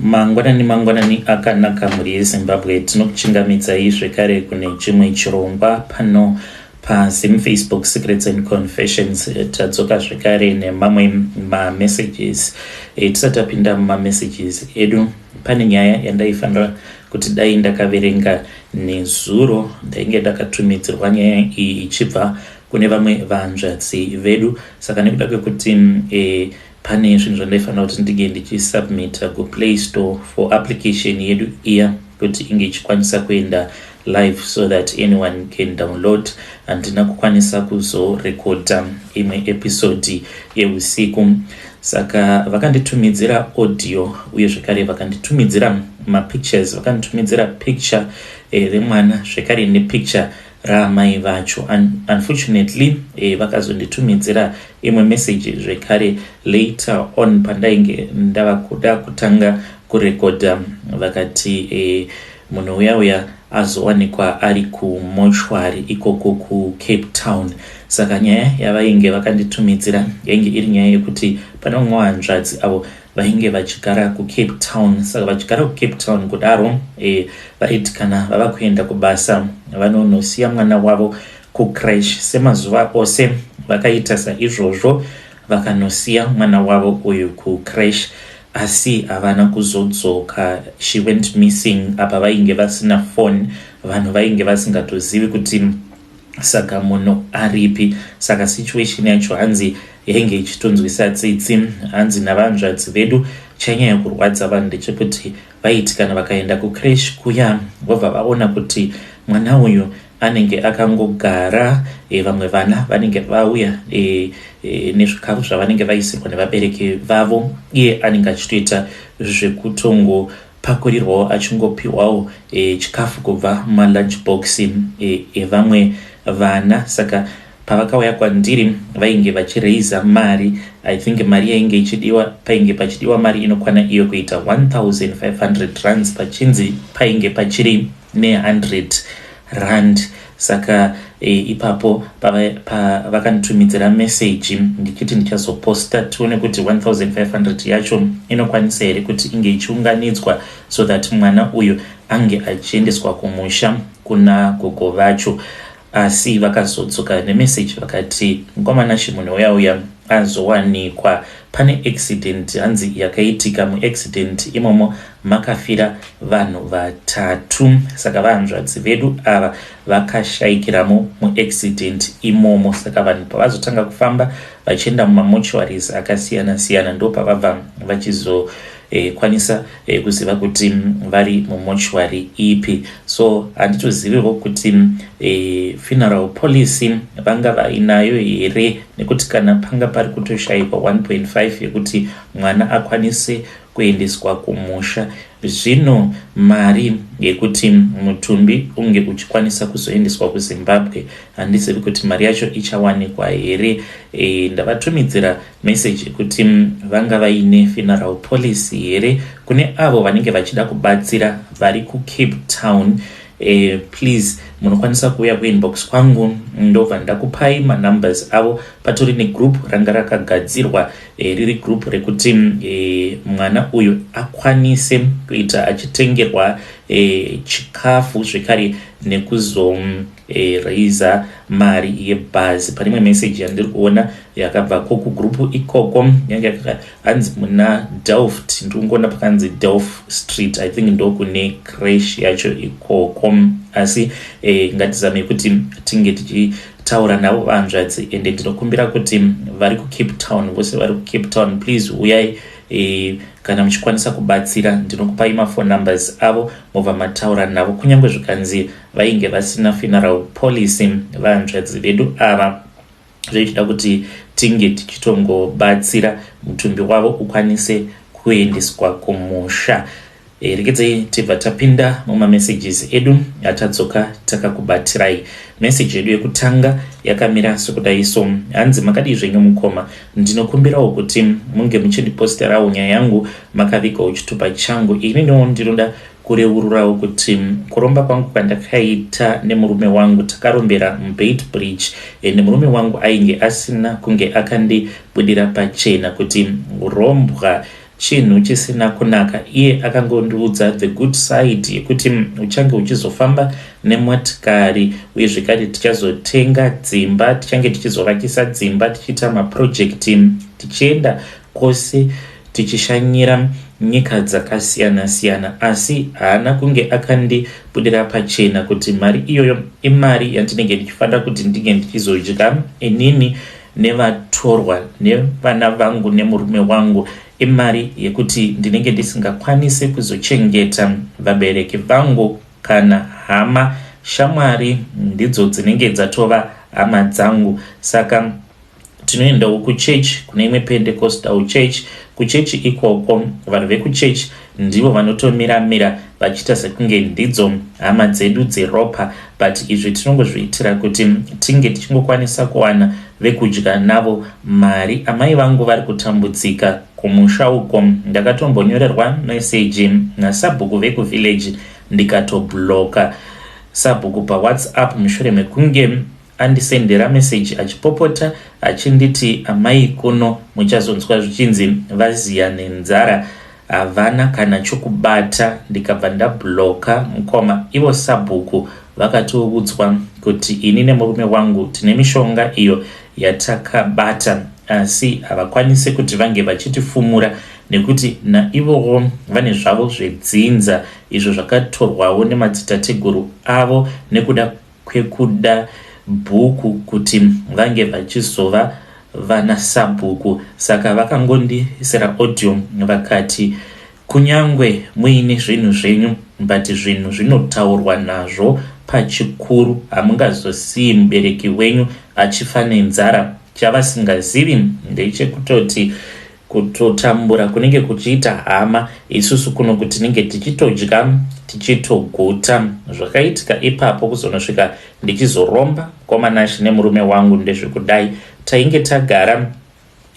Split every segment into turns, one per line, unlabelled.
Mangwanani akanaka muri yeZimbabwe. Tinokuchingamidzai zvekare kune chimwe chirongwa pano Facebook Secrets and Confessions. Tadzoka zvekare nemamwe messages. Tisati tapinda messages edu, pane nyaya yandaifanira kuti dai ndakaverenga nezuro, ndainge ndakatumidzirwa nyaya iyi ichibva kune vamwe vahanzvadzi vedu. Saka nekuda kwekuti pane zvinhu zvandaifanira kuti ndige ndichisubmita kuPlay Store for application yedu iya kuti inge ichikwanisa kuenda live so that anyone can download. Handina kukwanisa kuzorekodha imwe episode yeusiku, saka vakanditumidzira audio uye zvekare vakanditumidzira mapictures. Vakanditumidzira picture remwana zvekare nepicture ramai vacho. Unfortunately vakazonditumidzira imwe message zvekare later on pandainge ndava kuda kutanga kurekodha, vakati munhu uya azowanikwa ari kumochwari ikoko kuCape Town. Saka nyaya yavainge vakanditumidzira yainge iri nyaya yekuti pane vamwe vahanzvadzi avo vainge vachigara kuCape Town. Saka vachigara kuCape Town kudaro vaiti kana vava kuenda kubasa vanonosiya mwana wavo kucrash. Semazuva ose vakaita saizvozvo, vakanosiya mwana wavo uyu kucrash, asi havana kuzodzoka. She went missing apa vainge vasina phone, vanhu vainge vasingatozivi kuti saka munhu aripi. Saka situation yacho hanzi yainge ichitonzwisa tsitsi. Hanzi navanzvadzi vedu chanyaya kurwadza vanhu ndechekuti vaiti kana vakaenda kucrash kuya vobva vaona kuti mwana uyu anenge akangogara, vamwe vana vanenge vauya nezvikafu zvavanenge vaisirwa nevabereki vavo, iye anenge achitoita zvekutongopakurirwawo achingopiwawo chikafu kubva mumalunchbox evamwe vana. Saka pavakauya kwandiri vainge vachireisa mari. I think mari yainge ichidiwa, painge pachidiwa mari inokwana iyo kuita 1500 rands, pachinzi painge pachiri ne100 rand. Saka ipapo vakanditumidzira message ndichiti ndichazoposta tione kuti 1500 yacho inokwanisa here kuti inge ichiunganidzwa so that mwana uyu ange achiendeswa kumusha kuna gogo vacho. Asi vakazodzoka nemessage vakati mukomana munhu uya azowanikwa. Pane accident hanzi yakaitika. Muaccident imomo makafira vanhu 3. Saka vahanzvadzi vedu ava vakashayikiramo muaccident imomo. Saka vanhu pavazotanga kufamba vachienda mumamochwaris akasiyana siyana ndopavabva vachizokwanisa kuziva kuti vari mumochwari ipi. So handitoziviwo kuti funeral policy vanga vainayo here, nekuti kana panga pari kutoshayikwa 1.5 yekuti mwana akwanise kuendeswa kumusha. Zvino mari yekuti mutumbi unge uchikwanisa kuzoendeswa kuZimbabwe handizivi kuti mari yacho ichawanikwa here. Ndavatumidzira message kuti vanga vaine funeral policy here kune avo vanenge vachida kubatsira vari kuCape Town. Please munokwanisa kuuya kuinbox kwangu ndobva ndakupai manumbers avo. Patori negroup ranga rakagadzirwa riri group rekuti mwana uyu akwanise kuita achitengerwa chikafu zvekare nekuzoreiza mari yebhazi. Pane imwe message yandiri kuona yakabva kugroup ikoko yange hanzi muna Delft, ndikuona pakanzi Delft Street, I think ndokune crash yacho ikoko. Asi ngatizame kuti tinge tichitaura navo vahanzvadzi, ende ndinokumbira kuti vari kuCape Town, vose vari kuCape Town, please uyai kana muchikwanisa kubatsira. Ndinokupai mafone numbers avo mobva mataura navo. Kunyange zvikanzi vainge vasina funeral policy vahanzvadzi vedu ava, zvichida kuti tinge tichitongobatsira mutumbi wavo ukwanise kuendeswa kumusha. Regedzai tibva tapinda mumamessages edu atadzoka takakubatirai. Message yedu yekutanga yakamira sekudai so: hanzi makadi zvenyu mukoma, ndinokumbirawo kuti munge muchindiposterawo nyaya yangu makavigawo chitupa changu. Iniwo ndinoda kureururawo kuti kuromba kwangu kwandakaita nemurume wangu takarombera muBaitbridge, nemurume wangu ainge asina kunge akandibudira pachena kuti rombwa chinhu chisina kunaka. Iye akangondiudza the good side yekuti uchange uchizofamba nemotikari, uye zvekare tichazotenga dzimba, tichange tichizovakisa dzimba, tichiita maprojekti, tichienda kwose tichishanyira nyika dzakasiyana siyana. Asi haana kunge akandibudira pachena kuti mari iyoyo imari yandinenge ndichifanira kuti ndinge ndichizodya inini nevatorwa nevana vangu nemurume wangu. Imari yekuti ndinenge ndisingakwanisi kuzochengeta vabereki vangu kana hama. Shamwari ndidzo dzinenge dzatova hama dzangu. Saka tinoendawo kuchechi, kune imwe Pentecostal church. Kuchechi ikoko vanhu vekuchechi ndivo vanotomira vachiita sekunge ndidzo hama dzedu dzeropa, but izvi tinongozviitira kuti tinge tichingokwanisa kuwana vekudya navo mari. Amai vangu vari kutambudzika kumusha uko. Ndakatombonyorerwa message naSabhuku vekuvillage ndikatobloka Sabhuku paWhatsApp mushure mekunge andisendera message achipopota achinditi amai kuno muchazonzwa zvichinzi vaziya nenzara, havana kana chokubata. Ndikabva ndabloka mukoma. Ivo Sabhuku vakatoudzwa kuti ini nemurume wangu tine mishonga iyo yatakabata, asi havakwanisi kuti vange vachitifumura nekuti naivowo vane zvavo zvedzinza izvo zvakatorwawo nemadzitateguru avo nekuda kwekuda bhuku kuti vange vachizova vana Sabhuku. Saka vakangondisera audio vakati kunyangwe muine zvinhu zvenyu, but zvinhu zvinotaurwa nazvo pachikuru, hamungazosii mubereki wenyu achifa nenzara. Chavasingazivi ndechekutoti kutotambura kunenge kuchiita hama isusu kuno kuti tinenge tichitodya tichitoguta. Zvakaitika ipapo kuzonosvika ndichizoromba komanashi nemurume wangu ndezvekudai. Tainge tagara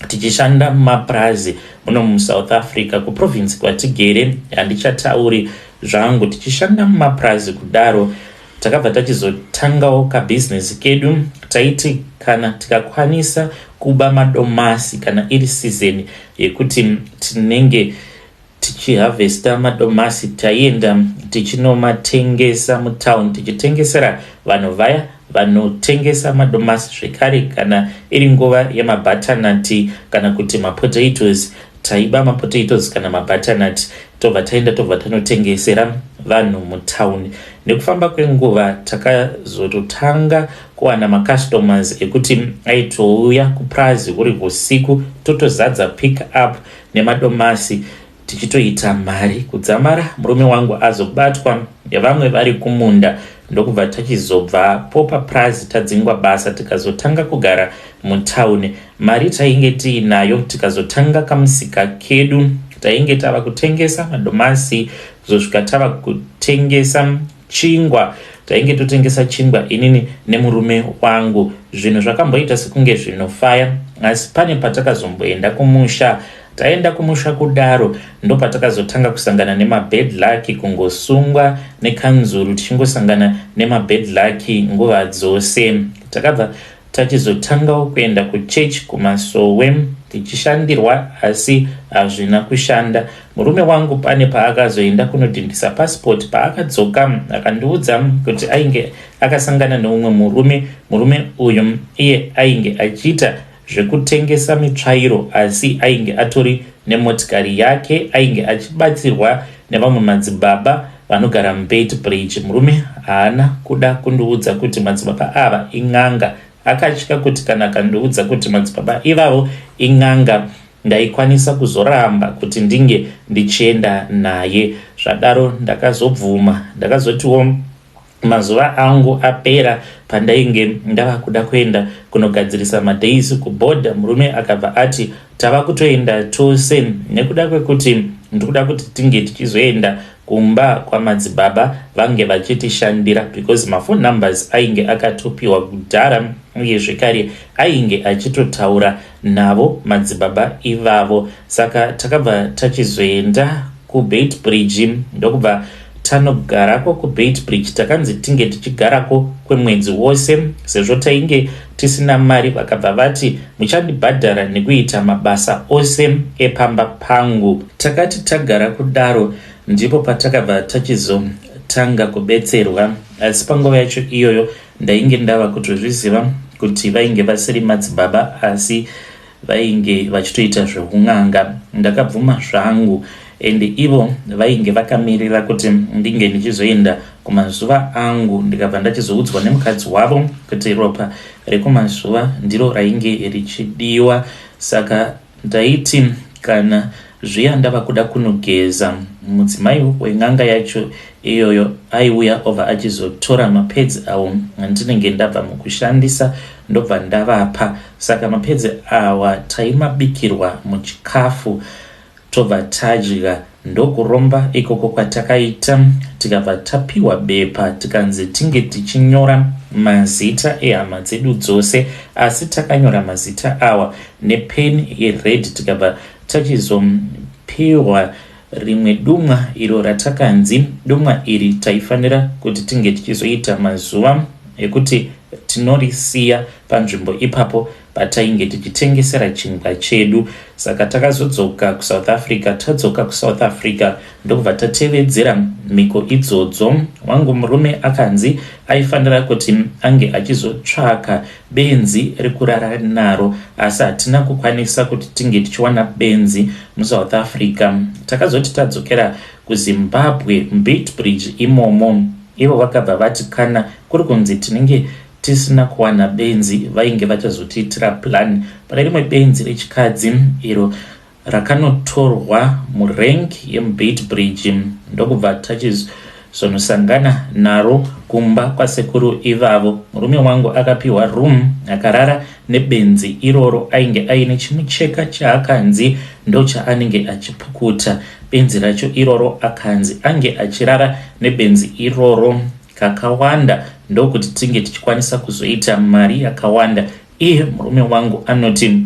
tichishanda mumaprazi muno muSouth Africa kuprovince kwatigere, handichatauri zvangu. Tichishanda mumaprazi kudaro takabva tachizotangawo kabusiness kedu. Taiti kana tikakwanisa kuba madomasi kana iri season yekuti tinenge tichiharvesta madomasi, taienda tichinomatengesa mutown, tichitengesera vanhu vaya vanotengesa madomasi. Zvekare kana iri nguva yemabutternut kana kuti mapotatoes, taiba mapotatoes kana mabutternut tobva taenda tobva tanotengesera vanhu mutown. Nekufamba kwenguva takazototanga kuwana macustomers ekuti aitouya kuprazi uri usiku, totozadza pick up nemadomasi tichitoita mari. Kudzamara murume wangu azobatwa nevamwe vari kumunda, ndokubva tachizobvapo paprazi tadzingwa basa tikazotanga kugara mutown. Mari tainge tiinayo tikazotanga kamusika kedu. Tainge tava kutengesa madomasi, kuzosvika tava kutengesa chingwa. Tainge totengesa chingwa inini nemurume wangu. Zvinhu zvakamboita sekunge zvinofaya, asi pane patakazomboenda kumusha. Taenda kumusha kudaro ndo patakazotanga kusangana nemabad luck, kungosungwa nekanzuru tichingosangana nemabad luck nguva dzose. Takabva tachizotangawo kuenda kuchechi kumasowe tichishandirwa, asi hazvina kushanda. Murume wangu pane paakazoenda kunodhindisa passport, paakadzoka akandiudza kuti ainge akasangana neumwe murume uyu iye ainge achiita zvekutengesa mitsvairo, asi ainge atori nemotikari yake, ainge achibatsirwa nevamwe madzibaba vanogara muBeitbridge. Murume haana kuda kundiudza kuti madzibaba ava ing'anga. Akatya kuti kana akandiudza kuti madzibaba ivavo ing'anga ndaikwanisa kuzoramba kuti ndinge ndichienda naye. Zvadaro ndakazobvuma. Ndakazotiwo mazuva angu apera pandainge ndava kuda kuenda kunogadzirisa madaisi kubhodha, murume akabva ati tava kutoenda tose nekuda kwekuti ndikuda kuti tinge tichizoenda kumba kwamadzibaba vange vachitishandira, because mafoni numbers ainge akatopiwa kudhara, uye zvekare ainge achitotaura navo madzibaba ivavo. Saka takabva tachizoenda kuBeitbridge ndokubva tanogarako kuBeitbridge takanzi tinge tichigarako kwemwedzi wose sezvo tainge tisina mari. Vakabva vati muchandibhadhara nekuita mabasa ose epamba pangu. Takati tagara kudaro ndipo patakabva tachizotanga kubetserwa, asi panguva yacho iyoyo ndainge ndava kutozviziva kuti vainge vasiri madzibaba asi vainge vachitoita zveun'anga. Ndakabvuma zvangu ende ivo vainge vakamirira kuti ndinge ndichizoenda kumazuva angu. Ndikabva ndachizoudzwa nemukadzi wavo kuti ropa rekumazuva ndiro rainge richidiwa. Saka ndaiti kana zviya ndava kuda kunogeza, mudzimai wen'anga yacho iyoyo aiuya obva achizotora mapedzi awo andinenge ndabva mukushandisa ndobva ndavapa. Saka mapedzi awa taimabikirwa muchikafu tobva tadya. Ndokuromba ikoko kwatakaita, tikabva tapiwa bepa tikanzi tinge tichinyora mazita ehama dzedu dzose, asi takanyora mazita awa nepeni yered. Tikabva tachizopiwa rimwe dumwa iro ratakanzi dumwa iri taifanira kuti tinge tichizoita mazuva ekuti tinorisiya panzvimbo ipapo patainge tichitengesera chingwa chedu. Saka takazodzoka kuSouth Africa. Tadzoka kuSouth Africa ndokubva tatevedzera mhiko idzodzo. Wangu murume akanzi aifanira kuti ange achizotsvaka benzi rekurara naro, asi hatina kukwanisa kuti tinge tichiwana benzi muSouth Africa. Takazoti tadzokera kuZimbabwe, Beitbridge imomo. Ivo vakabva vati kana kuri kunzi tinenge tisina kuwana benzi vainge vachazotiitira plan pane rimwe benzi rechikadzi iro rakanotorwa murengi yemuBeitbridge. Ndokubva tachizonosangana naro kumba kwasekuru ivavo. Murume wangu akapiwa room akarara nebenzi iroro. Ainge aine chimucheka chaakanzi ndo chaanenge achipukuta. Benzi racho iroro akanzi ange achirara nebenzi iroro kakawanda ndokuti tinge tichikwanisa kuzoita mari yakawanda. Iye murume wangu anoti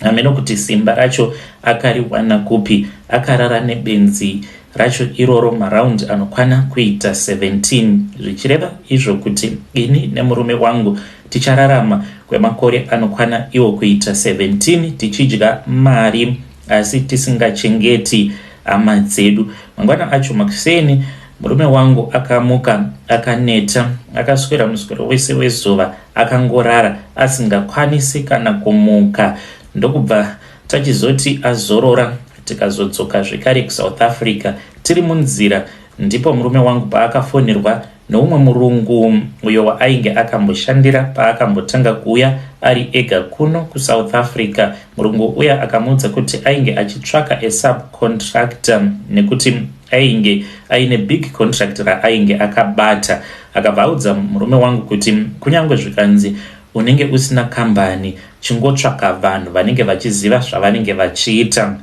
ameno kuti simba racho akariwana kupi. Akarara nebenzi racho iroro maraundi anokwana kuita 17, zvichireva izvo kuti ini nemurume wangu tichararama kwemakore anokwana iwo kuita 17 tichidya mari asi tisingachengeti hama dzedu. Mangwana acho makuseni murume wangu akamuka akaneta, akaswera muswero wese wezuva akangorara asingakwanisi kana kumuka. Ndokubva tachizoti azorora tikazodzoka zvekare kuSouth Africa. Tiri munzira ndipo murume wangu paakafonirwa noumwe murungu uyo waainge akamboshandira paakambotanga kuuya ari ega kuno kuSouth Africa. Murungu uya akamuudza kuti ainge achitsvaka asubcontractor nekuti ainge aine big contract raainge akabata. Akabvaudza murume wangu kuti kunyange zvikanzi unenge usina kambani, chingotsvaka vanhu vanenge vachiziva zvavanenge vachiita.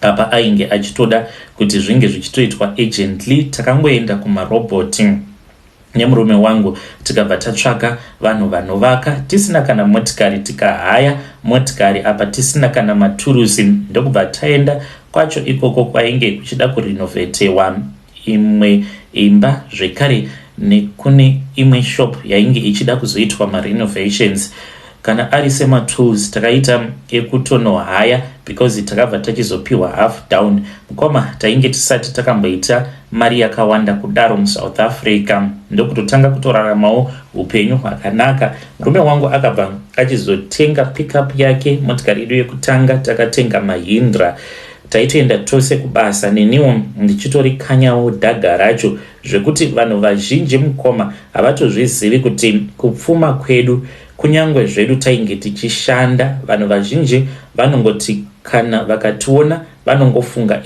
Apa ainge achitoda kuti zvinge zvichitoitwa agently. Takangoenda kumaroboti nemurume wangu tikabva tatsvaka vanhu vanovaka, tisina kana motikari tikahaya motikari apa tisina kana maturusi. Ndokubva taenda kwacho ikoko kwainge kuchida kurinovetewa imwe imba zvekare nekune imwe shop yainge ichida kuzoitwa marenovations. Kana ari sematools takaita ekutonohaya because takabva tachizopiwa half down. Mukoma tainge tisati takamboita mari yakawanda kudaro muSouth Africa. Ndokutotanga kutoraramawo upenyu hwakanaka. Murume wangu akabva achizotenga pickup yake, motikari yedu yekutanga takatenga Mahindra. Taitoenda tose kubasa neniwo ndichitori kanyawo dhaga racho zvekuti vanhu vazhinji mukoma havatozvizivi kuti kupfuma kwedu kunyangwe zvedu tainge tichishanda. Vanhu vazhinji vanongoti kana vakationa vanongofunga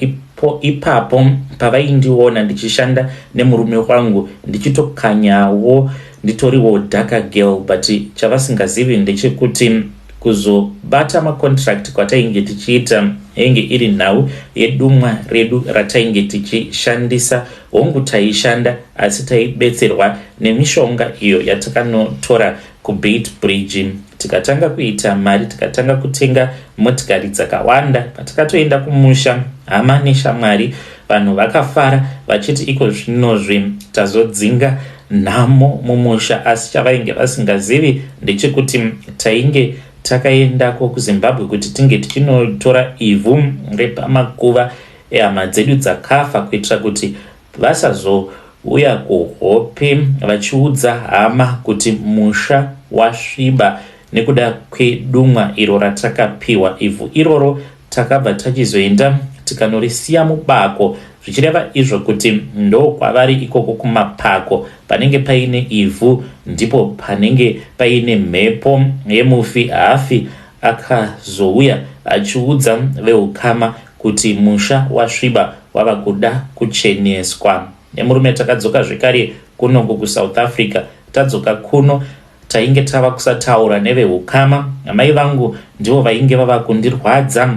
ipapo pavaindiona ndichishanda nemurume wangu ndichitokanyawo nditoriwo dhaka girl, but chavasingazivi ndechekuti kuzobata macontract kwatainge tichiita inge iri nhau yedumwa redu ratainge tichishandisa. Hongu taishanda asi taibetserwa nemishonga iyo yatakanotora kuBeitbridge. Tikatanga kuita mari, tikatanga kutenga motikari dzakawanda. Patakatoenda kumusha hama neshamwari vanhu vakafara vachiti iko zvinozvi tazodzinga nhamo mumusha. Asi chavainge vasingazivi ndechekuti tainge takaendako kuZimbabwe kuti tinge tichinotora ivhu repamakuva ehama dzedu dzakafa kuitira kuti vasazouya kuhope vachiudza hama kuti musha wasviba nekuda kwedumwa iro ratakapiwa. Ivhu iroro takabva tachizoenda tikanorisiya mubako, zvichireva izvo kuti ndo kwavari ikoko kumapako panenge paine ivhu ndipo panenge paine mhepo yemufi. Hafi akazouya achiudza veukama kuti musha wasviba wava kuda kucheneswa. Nemurume takadzoka zvekare kunongo kuSouth Africa, tadzoka kuno tainge tava kusataura nevehukama. Amai vangu ndivo vainge vava kundirwadza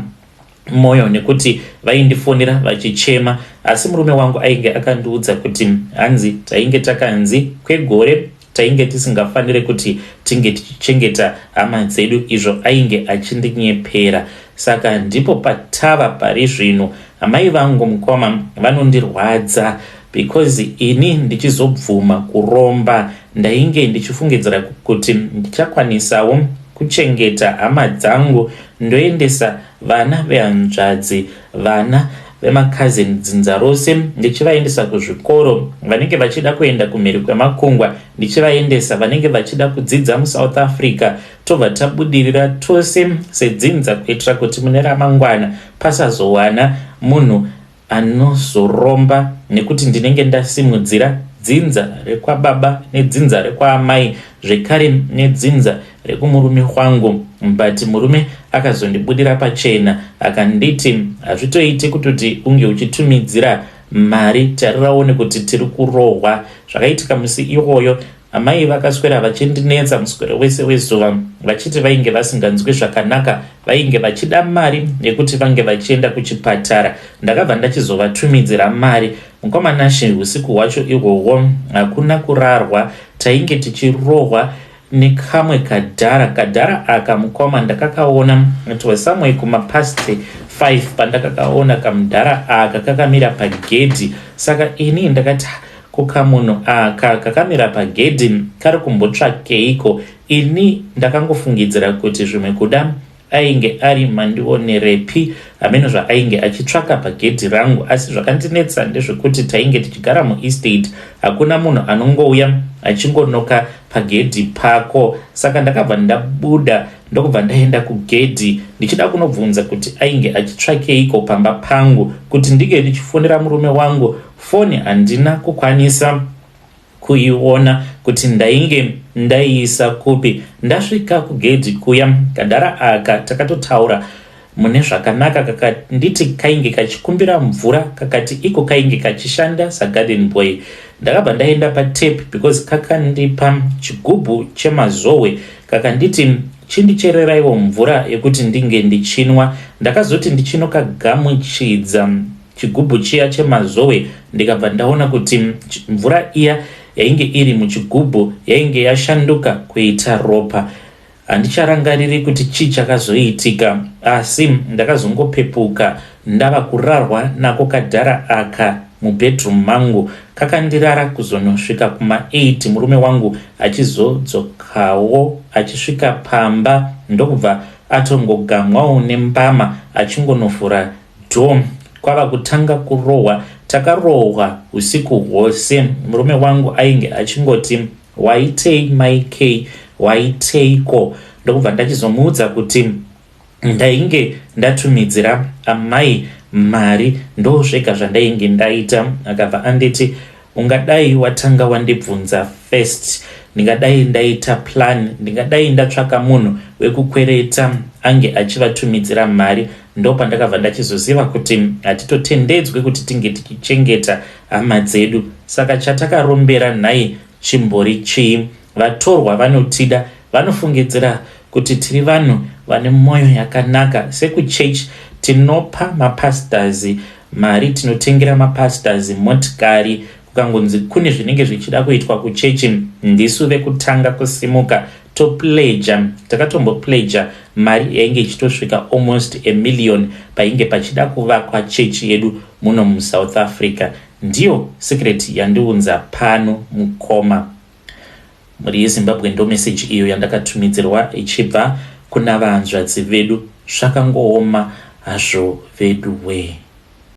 moyo nekuti vaindifonera vachichema, asi murume wangu ainge akandiudza kuti hanzi tainge takanzi kwegore tainge tisingafanire kuti tinge tichichengeta hama dzedu, izvo ainge achindinyepera. Saka ndipo patava pari zvino. Amai vangu mukoma vanondirwadza because ini ndichizobvuma kuromba ndainge ndichifungidzira kuti ndichakwanisawo kuchengeta hama dzangu ndoendesa vana vehanzvadzi, vana vemakazini dzinza rose, ndichivaendesa kuzvikoro. Vanenge vachida kuenda kumhiri kwemakungwa ndichivaendesa, vanenge vachida kudzidza muSouth Africa tobva tabudirira tose sedzinza kuitira kuti mune ramangwana pasazowana munhu anozoromba nekuti ndinenge ndasimudzira dzinza rekwababa nedzinza rekwaamai zvekare nedzinza rekumurume wangu. But murume akazondibudira pachena akanditi hazvitoiti kutoti unge uchitumidzira mari, tariraone kuti tiri kurohwa. Zvakaitika musi iwoyo amai vakaswera vachindinetsa muswere wese wezuva vachiti vainge vasinganzwi zvakanaka, vainge vachida mari yekuti vange vachienda kuchipatara. Ndakabva ndachizovatumidzira mari. Mukomanashi usiku hwacho ihwohwo hakuna kurarwa, tainge tichirohwa nekamwe kadhara aka mukoma ndakakaona twasamwe kumapasti 5 pandakakaona kamudhara aka kakamira pagedhi. Saka ini ndakati kukamunhu aka kakamira pagedhi kari kumbotsvakeiko? Ini ndakangofungidzira kuti zvimwe kuda ainge ari mandionerepi ameno zvaainge achitsvaka pagedhi rangu. Asi zvakandinetsa ndezvekuti tainge tichigara muestate, hakuna munhu anongouya achingonoka pagedhi pako. Saka ndakabva ndabuda ndokubva ndaenda kugedhi ndichida kunobvunza kuti ainge achitsvakeiko pamba pangu kuti ndige ndichifonera murume wangu. Foni handina kukwanisa kuiona kuti ndainge ndaiisa kupi. Ndasvika kugedhi kuya kadhara aka takatotaura mune zvakanaka, kakanditi kainge kachikumbira mvura, kakati iko kainge kachishanda sagarden boy. Ndakabva ndaenda patape because kakandipa chigubhu chemazowe, kakanditi chindichereraiwo mvura yekuti ndinge ndichinwa. Ndakazoti ndichinokagamuchidza chigubhu chiya chemazowe ndikabva ndaona kuti mvura iya yainge iri muchigubhu yainge yashanduka kuita ropa. Handicharangariri kuti chii chakazoitika, asi ndakazongopepuka ndava kurarwa nako kadhara aka mubedroom mangu. Kakandirara kuzonosvika kuma8 murume wangu achizodzokawo achisvika pamba ndokubva atongogamwawo nembama achingonofura dho. Kwava kutanga kurohwa, takarohwa usiku hwose. Murume wangu ainge achingoti waitei maikei, waiteiko? Ndokubva ndachizomuudza kuti ndainge ndatumidzira amai mari, ndo zvega zvandainge ndaita. Akabva anditi ungadai watanga wandibvunza first, ndingadai ndaita plan, ndingadai ndatsvaka munhu wekukwereta ange achivatumidzira mari. Ndo pandakabva ndachizoziva kuti hatitotendedzwe kuti tinge tichichengeta hama dzedu. Saka chatakarombera nhai chimbori chii? Vatorwa vanotida, vanofungidzira kuti tiri vanhu vane mwoyo yakanaka. Sekuchechi tinopa mapastors mari, tinotengera mapastors motikari. Kukangonzi kune zvinenge zvichida kuitwa kuchechi, ndisu vekutanga kusimuka topleja, takatombopleja mari yainge ichitosvika almost $1 million painge pachida kuvakwa chechi yedu muno muSouth Africa. Ndiyo secret yandiunza pano mukoma. Muri yeZimbabwe ndo message iyo yandakatumidzirwa ichibva kuna vanzvadzi vedu. Zvakangooma hazvo vedu we.